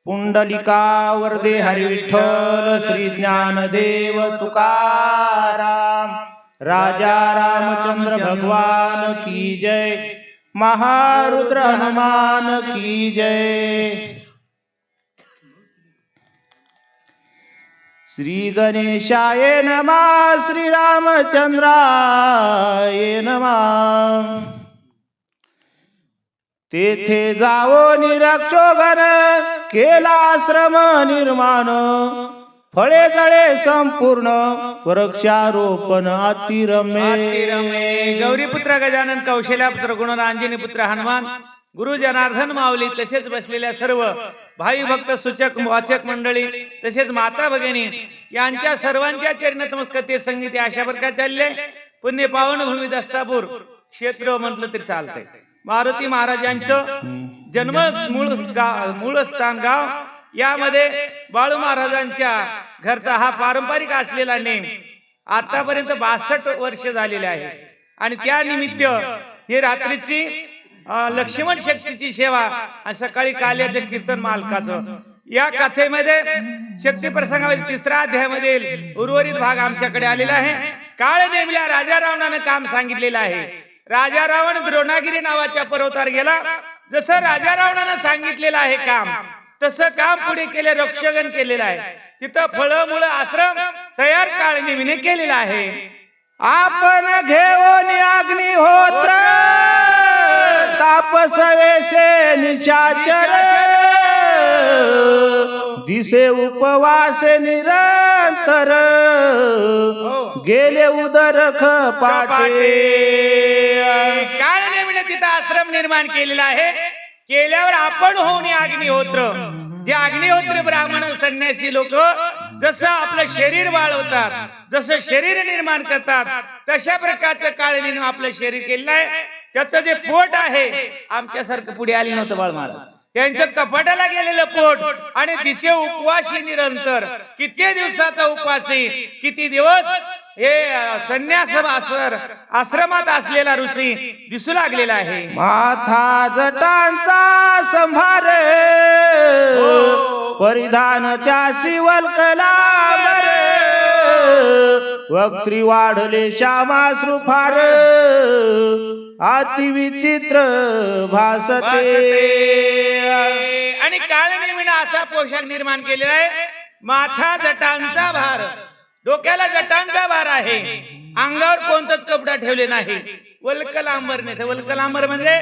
पुंडलिकावरदे हरी विठ्ठल श्री ज्ञानदेव तुकाराम राजा रामचंद्र भगवान की जय महारुद्र हनुमान की जय। श्री गणेशाय नमः श्री रामचंद्राय नमः। तेथे जावो निरक्षोगण केला आश्रम निर्माण फळे जळे संपूर्ण वृक्षारोपण अतिरमे। गौरीपुत्र गजानन कौशल्यापुत्र गुणरांजनी पुत्र हनुमान गुरु जनार्दन माऊली तसेच बसलेल्या सर्व भाई भक्त सूचक वाचक मंडळी तसेच माता भगिनी यांच्या सर्वांच्या चरणतमस्कते संगीत अशा प्रकारे चालले। पुण्य पावन भूमी दस्तापूर क्षेत्र म्हटलं तरी चालतंय। मारुती महाराजांचं जन्म मूळ स्थान गाव यामध्ये बाळू महाराजांच्या घरचा हा पारंपरिक असलेला नेम आतापर्यंत 62 वर्ष झालेले आहे आणि त्या निमित्त हे रात्रीची लक्ष्मण शक्तीची सेवा आणि सकाळी काल्याचं कीर्तन मालकाचं या कथेमध्ये शक्ती प्रसंगामध्ये 3रा अध्यायामध्ये उर्वरित भाग आमच्याकडे आलेला आहे। काळ नेमल्या राजा रावणानं काम सांगितलेलं आहे। राजा रावण द्रोणागिरी नावाच्या पर्वतावर गेला। जसं राजा रावणानं सांगितलेलं आहे काम तसं काम पुढे केले रक्षगण केलेलं आहे। तिथं फळमुळ आश्रम तयार काळनिमीने केलेला आहे। आपण घेऊन अग्निहोत्र तापसवेसे निशाचर दिसे उपवास निरंतर गेले उदरख पाटे। काळनिमीने तिथं आश्रम निर्माण केलेला आहे। केल्यावर आपण होऊन अग्निहोत्र जे अग्निहोत्री ब्राह्मण संन्यासी लोक जसं आपलं शरीर वाढवतात जसं शरीर निर्माण करतात तशा प्रकारचं काळनिमीने आपलं शरीर केलेलं आहे। त्याचं जे पोट आहे आमच्यासारखं पुढे आले नव्हतं बाळ महाराज त्यांचं कपाटाला गेलेलं पोट आणि दिसे उपवासी निरंतर किती दिवसाचा उपवासी किती दिवस हे संन्यास आश्रमात असलेला ऋषी दिसू लागलेला आहे। माथा जटांचा संभार परिधान त्यासी वल्कला वक्त्री वाढले श्यामाश्रू फार अति विचित्र भासते। आणि काळनिमीने असा पोशाख निर्माण केलेला आहे। माथा जटांचा भार डोक्याला जटांचा भार आहे। अंगावर कोणतंच कपडा ठेवले नाही। वल्कलांबर नाही। वल्कलांबर म्हणजे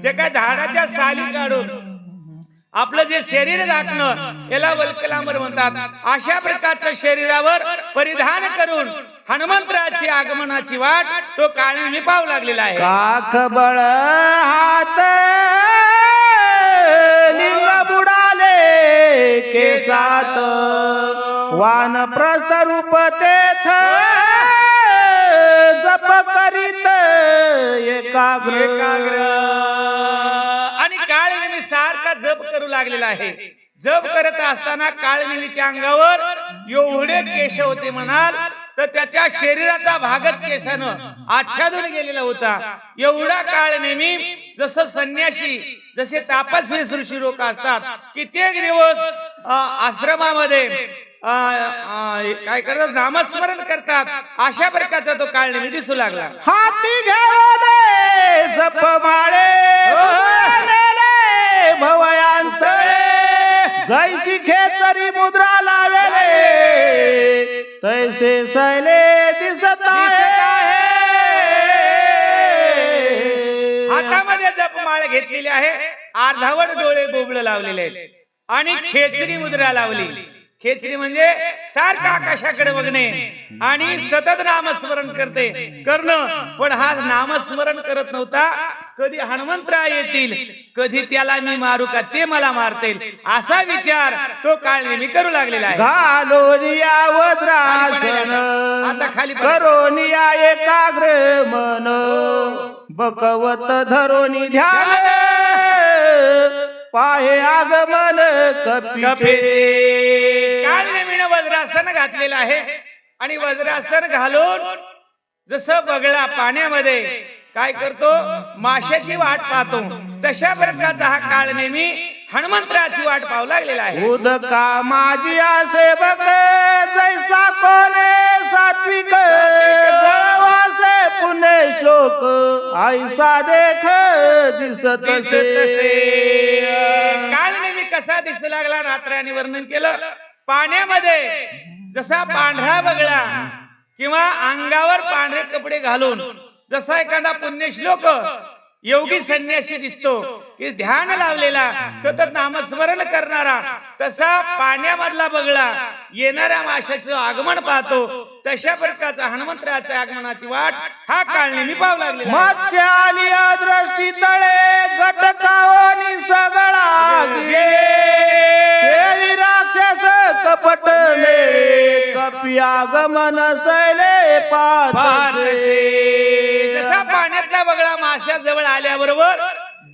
जे काय झाडाच्या साली काढून आपलं जे शरीर झाकणं याला वल्कलांबर म्हणतात। अशा प्रकारचं शरीरावर परिधान करून हनुमंतराची आगमनाची वाट तो काळनिमी पाहू लागलेला आहे। काख बळ हात लिंग बुडाले केसात वानप्रस्थ रूप तेथ जप करीत एकाग्र। आणि काळनिमी सारखा जप करू लागलेला आहे। जप करत असताना काळनिमीच्या अंगावर एवढे केश होते म्हणाल तर त्याच्या शरीराचा भागच केसानं आच्छादून गेलेला होता। एवढा काळनिमी जसं संन्यासी जसे तापस्वी ऋषी लोक असतात कित्येक दिवस आश्रमामध्ये काय करतात नामस्मरण करतात अशा प्रकारचा तो काळनिमी दिसू लागला। हाती घेऊन जप माळे भवयांतळे जैसी खेचरी मुद्रा लावेले तैसे सैले दिसत आहे। हातामध्ये जपमाळ घेतलेली आहे। अर्धावट डोळे बोबळ लावलेले आहेत आणि खेचरी मुद्रा लावली। खेचरी म्हणजे सारखं आकाशाकडे बघणे आणि सतत नामस्मरण करणं। पण हा नामस्मरण करत नव्हता। कधी हनुमंतराय येतील कधी त्याला मी मारू का ते मला मारतील असा विचार तो काळनिमी करू लागलेला आहे। घालोनिया वज्रासन आता खाली करोनिया एकाग्र मन बकवत धरोनी ध्यान पाहे आगमन कपिचे। काळनिमीने वज्रासन घातलेलं आहे आणि वज्रासन घालून जसं बगळा पाण्यामध्ये काय करतो माशाची वाट पाहतो तशा प्रकारचा हा काळनेमी हनुमंतराची वाट पाहू लागलेला आहे. उदका माझी असे बघ जैसा कोणे सात्विक जळवासे पुणे श्लोक ऐसा देख दिसत तसे काळ नेहमी कसा दिसू लागला नात्राने वर्णन केलं. पाण्यामध्ये जसा पांढरा बगळा किंवा अंगावर पांढरे कपडे घालून जसा एखादा पुण्यश्लोक योगी संन्यासी दिसतो की ध्यान लावलेला सतत नामस्मरण करणारा, तसा पाण्यामधला बगळा येणाऱ्या माशाचं आगमन पाहतो. तशा प्रकारचा हनुमंतराच्या आगमनाची वाट हा काळ नेहमी पाहू लागलेला आहे. मत्स्य आली दृष्टी तळे गटकावनी सगळा गिळे राक्षस कपट मेळे कपिया गमन सैले पातसे. जसा पाण्यातला बगळा माशा जवळ आल्याबरोबर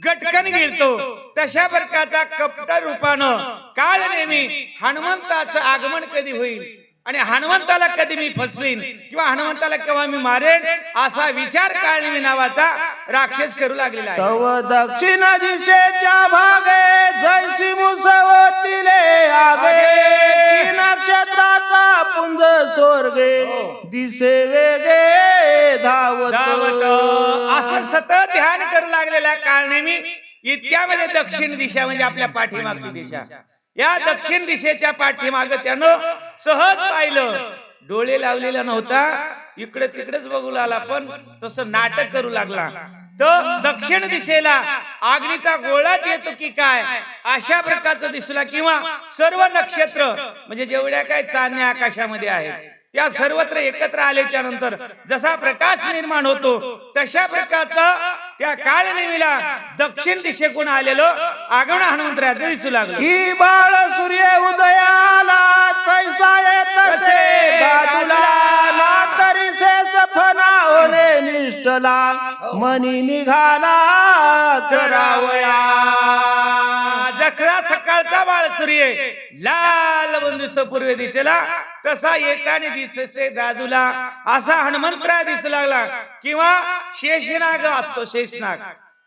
गटकन गिळतो, तशा प्रकारचा कपट रूपानं काळ नेहमी हनुमंताचं आगमन कधी होईल आणि हनुमंताला कधी मी फसवीन किंवा हनुमंताला केव्हा मी मारेन असा विचार काळनेमी नावाचा राक्षस करू लागलेला आहे. तव दक्षिण दिशेच्या भागे जैसी मुसवतीले आगे नक्षत्राचा पुंज स्वर्गे दिसे वेगे धावत असं सतत ध्यान करू लागलेला काळ नेहमी इतक्यामध्ये दक्षिण दिशा म्हणजे आपल्या पाठीमागची दिशा, या दक्षिण दिशेच्या पाठीमाग त्यानं सहज पाहिलं. डोळे लावलेला नव्हता, इकडे तिकडेच बघू लागला, पण तसं नाटक करू लागला. तर दक्षिण दिशेला अग्नीचा गोळाच येतो की काय अशा प्रकारचं दिसला, किंवा सर्व नक्षत्र म्हणजे जेवढ्या काय चांदण्या आकाशामध्ये आहेत त्या सर्वत्र एकत्र आल्याच्या नंतर जसा प्रकाश निर्माण होतो तशा प्रकारचा त्या काळ नेमीला दक्षिण दिशेकडून आलेलं आगमन हनुमंतराचं दिसू लागलं. की बाळ सूर्य उदयाला तैसा येतसे दादूला तरीसे सफना होणे निष्ठला मनी निघाला सरावया. जखरा सकाळचा बाळ सूर्य लाल बनून दिसतो पूर्व दिशेला, तसा येताना दिससे दादूला असा हनुमंतराय दिसू लागला. किंवा शेषनाग असतो, शेषनाग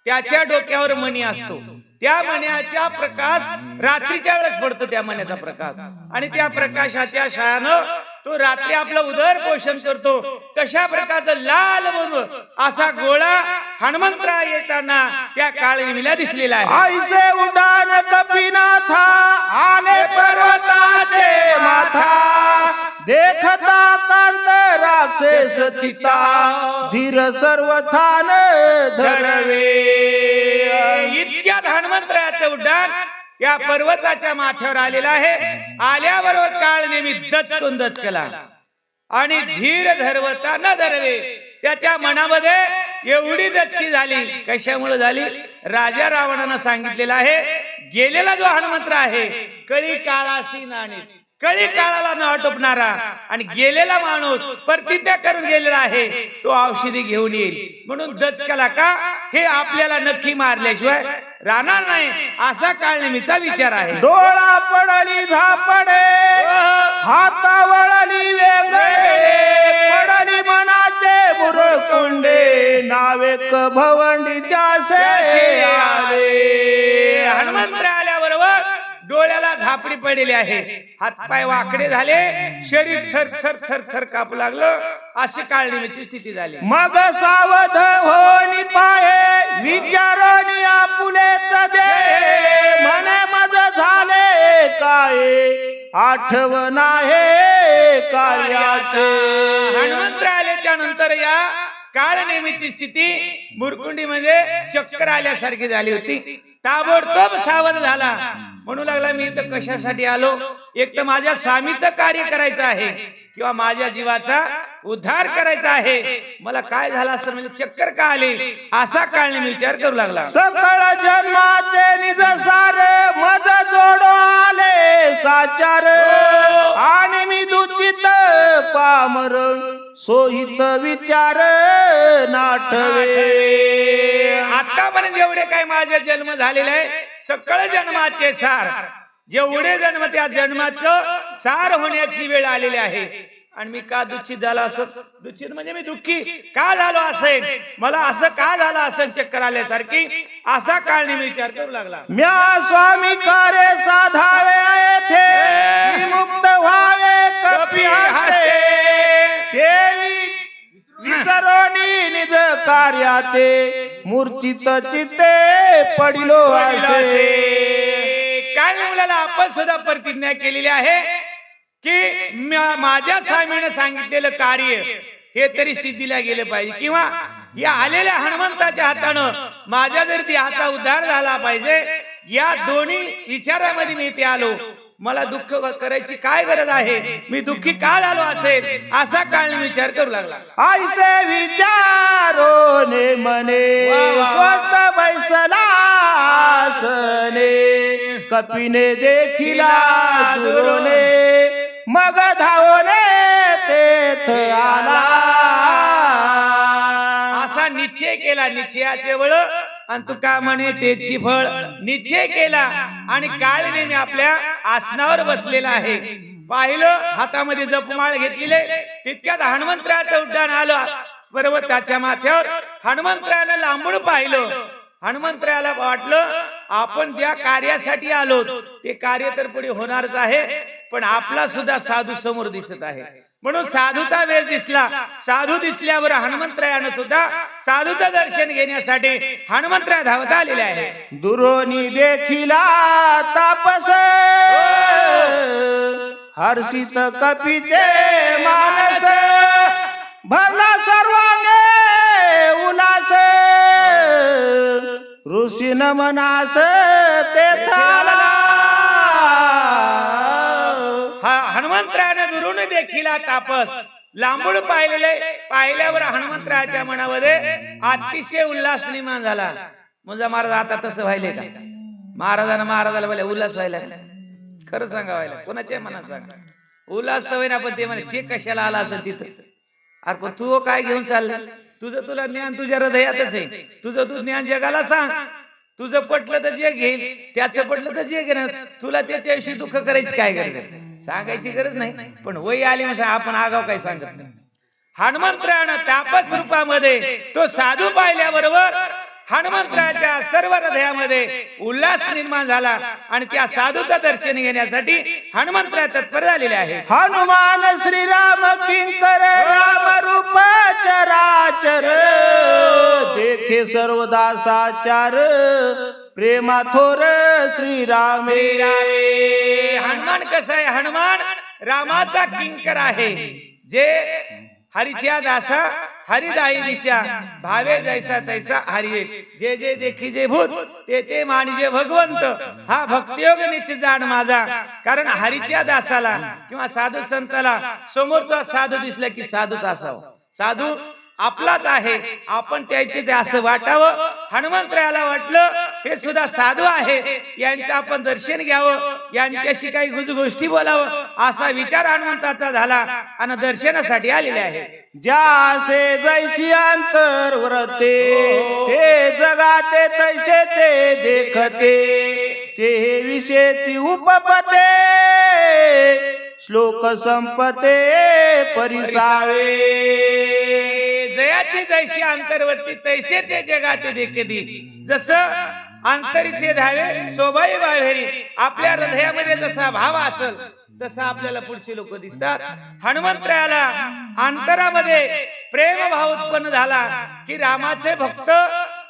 त्याच्या डोक्यावर मणी असतो, त्या मण्याचा प्रकाश रात्रीच्या वेळेस पडतो, त्या मण्याचा प्रकाश, आणि त्या प्रकाशाच्या छायानं तो रात्री आपलं उदर पोषण करतो. तशा प्रकारचं लाल बनून असा गोळा हनुमंतराय येताना त्या काळनेमीला दिसलेला आहे. ऐसे उडान कपिनाथा आले पर्वताचे माथा देखता कांत राक्षस चिता धीर सर्व थान धरवे. इतक्यात हनुमंतरायाचं उड्डाण या पर्वताच्या माथ्यावर आलेला आहे. आल्याबरोबर काळ नेहमी दचकून दचकला आणि धीर धरवता न धरवे. त्याच्या मनामध्ये एवढी दचकी झाली. कशामुळे झाली? राजा रावणानं सांगितलेलं आहे, गेलेला जो हनुमंत आहे कळी काळाशी नाणे, कळी काळाला न आटोपणारा आणि गेलेला माणूस प्रतिज्ञा करून गेलेला आहे तो औषधी घेऊन येईल म्हणून दचकला का हे आपल्याला नक्की मारल्याशिवाय राहणार नाही असा काळनेमीचा विचार आहे. डोळा पडली झापडे हातावळली वेगळे पडली मनाचे बुरकुंडे नावेक भवंडी त्यासे आले. हनुमंत आल्याबरोबर डोळ्याला झापडी पडलेली आहे, हातपाय वाकडे झाले, शरीर थर थर थर थर कापू लागलं, अशी काळनेमीची स्थिती झाली. मग सावध होनी पाये विचारणी आपुलेच दे म्हणे मज झाले काय आठवण आहे कार्याचे. हनुमंत आल्याच्या नंतर या काळनेमीची स्थिती मुरकुंडी म्हणजे चक्कर आल्यासारखी झाली होती. ताबडतोब सावध झाला, म्हणू लागला मी तर कशासाठी आलो, एक तर माझ्या स्वामीचं कार्य करायचं आहे किंवा माझ्या जीवाचा उद्धार करायचा आहे, मला काय झालं असं म्हणजे चक्कर का आली असा काळनेमी विचार करू लागला. सकळ जन्माचे निज सार मज जोडो आले साचार आणि मी दूषित पामर सोहित विचार नाठवे. आतापर्यंत जेवढे काय माझे जन्म झालेले आहे सकळ जन्माचे सार, जेवढे जन्म त्या जन्माचं सार होण्याची वेळ आलेली आहे आणि मी का दुःखित झालो असं? दुःखित म्हणजे मी दुःखी का झालो असेल, मला असं का झालं असेल चक्कर आल्यासारखी, असा काळ मी विचार करू लागला. म्या स्वामी कार्य साधावे येथे विमुक्त व्हावे कपी हस्ते देवी विसरोनी निज कार्याते मूर्छित चित्ते पडिलो असे. काळ मुलाला आपण सुद्धा प्रतिज्ञा केलेली आहे की माझ्या स्वामीने सांगितलेलं कार्य हे तरी सिद्धीला गेलं पाहिजे, किंवा या आलेल्या हनुमंताच्या हातानं माझ्या जर देहाचा उद्धार झाला पाहिजे. या दोन्ही विचारामध्ये मी इथे आलो. मला दुःख करायची काय गरज आहे, मी दुःखी का झालो असेल, असा काळ विचार करू लागला. ऐसे विचारोने मने स्वस्त बैसला आसने कपिने देखिला दुरोने मग धावने तेथ आला. असा निश्चय केला, निश्चयाचे बळ आणि तू का म्हणे त्याची फळ. निश्चय केला आणि काळ नेहमी आपल्या आसनावर बसलेला आहे. पाहिलं हातामध्ये जपमाळ घेतलेले, तितक्यात हनुमंतराचं उड्डाण आलं पर्वताच्या माथ्यावर. हनुमंतरानं लांबून पाहिलं. हनुमंतराला वाटलं आपण ज्या कार्यासाठी आलो ते कार्य तर पुढे होणारच आहे, पण आपला सुद्धा साधू समोर दिसत आहे. म्हणून साधूचा वेळ दिसला. साधू दिसल्यावर हनुमंतरायानं सुद्धा साधूचं दर्शन घेण्यासाठी हनुमंतराय धावत आलेले आहे. दुरोनी देखिला तापस हर्षित कपीचे मानस भरला सर्वांगे उल्हास ऋषी नमनास तेथाला. हनुमंतरायाने दुरून देखिला तापस लांबून पाहिल्यावर हनुमंतरायाच्या मनामध्ये अतिशय उल्हास निर्माण झाला. मुंजा महाराज आता तसं व्हायले का? महाराजाला बोले उल्हास व्हायला, खरं सांगा व्हायला, कोणाच्या मनात सांगा. उल्हास तर होईना, पण ते म्हणे ते कशाला आला असेल तिथं. अरे पण तू काय घेऊन चालला? तुला ज्ञान तुझ्या हृदयातच आहे. तू ज्ञान जगाला सांग. तुझं पटलं तर जे घेईल, त्याचं पटलं तर जे घेणार. तुला त्याच्याविषयी दुःख करायची काय गरज आहे? सांगायची गरज नाही, पण वय आली म्हणजे आपण आगाव काही सांगत नाही. हनुमंतरायानं तापस रूपामध्ये तो साधू पाहिल्याबरोबर हनुमंतरायाच्या सर्व हृदयामध्ये उल्हास निर्माण झाला आणि त्या साधूचं दर्शन घेण्यासाठी हनुमंतराय तत्पर झालेले आहे. हनुमान श्रीराम किंकर राम रूप चराचर देखे सर्वदा साचार प्रेमा थोर श्रीराम. हनुमान कसा आहे? हनुमान रामाचा किंकर आहे. जे हरीच्या दासा हरिदाई दिशा भावे जैसा तैसा हरिये. जे जे देखी जे भूत ते मानिजे भगवंत. हा भक्तियोग निश्चित जाण माझा. कारण हरीच्या दासाला किंवा साधू संताला समोरचा साधू दिसला की साधूच असावा. साधू आपलाच आहे, आपण त्याचे असं वाटावं. हनुमंतरायाला वाटलं हे सुद्धा साधू आहे, यांचं आपण दर्शन घ्यावं, यांच्याशी काही गोष्टी बोलावं, असा विचार हनुमंताचा झाला आणि दर्शनासाठी आलेले आहे. ज्यासे जैसी अंतर व्रते ते जगाते तैसेचे देखते ते विषयची उपपते श्लोक संपते परिसावे. जयाची जैशी अंतर्वर्ती तैसे ते जगाते देखते. जसं अंतरीचे धावे शोभाई बाहेरी. आपल्या हृदयामध्ये जसा भाव असेल तसा आपल्याला पुढचे लोक दिसतात. हनुमंतरायाला अंतरामध्ये प्रेम भाव उत्पन्न झाला की रामाचे भक्त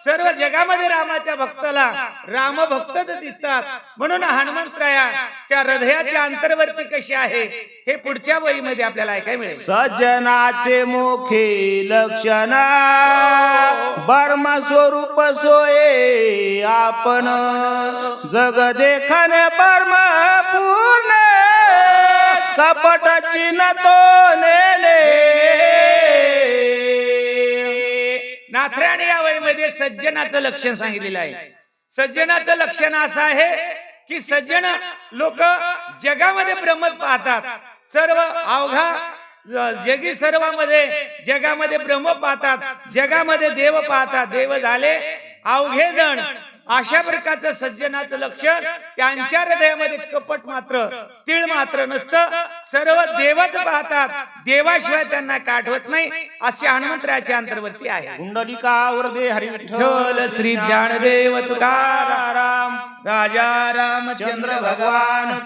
सर्व जगामध्ये रामाच्या भक्ताला राम भक्तच दिसतात. म्हणून हनुमंतरायाच्या हृदयाच्या अंतर्वर्ती कशी आहे हे पुढच्या वहीमध्ये आपल्याला ऐकायला मिळेल. सज्जनाचे मोखे लक्षण बर्म स्वरूप सोये आपण जग देखने बर्म पूर्ण कपट चिन्ह तो नेले. नाथराणे या वहीमध्ये सज्जनाचं लक्षण सांगितलेलं आहे. सज्जनाचं लक्षण असं आहे की सज्जन लोक जगामध्ये ब्रह्म पाहतात. सर्व अवघा जगी सर्वांमध्ये जगामध्ये ब्रह्म पाहतात, जगामध्ये देव पाहतात. देव झाले अवघे जण अशा प्रकारचं सज्जनाचं लक्षण त्यांच्या हृदयामध्ये कपट मात्र तीळ मात्र नसतं. सर्व देवच पाहतात, देवाशिवाय त्यांना काठवत नाही, असे हनुमंतराच्या अंतर्वर्ती आहे. कुंडलिकावर दे हरी विठ्ठल श्री ज्ञानदेव तुकाराम राजा रामचंद्र भगवान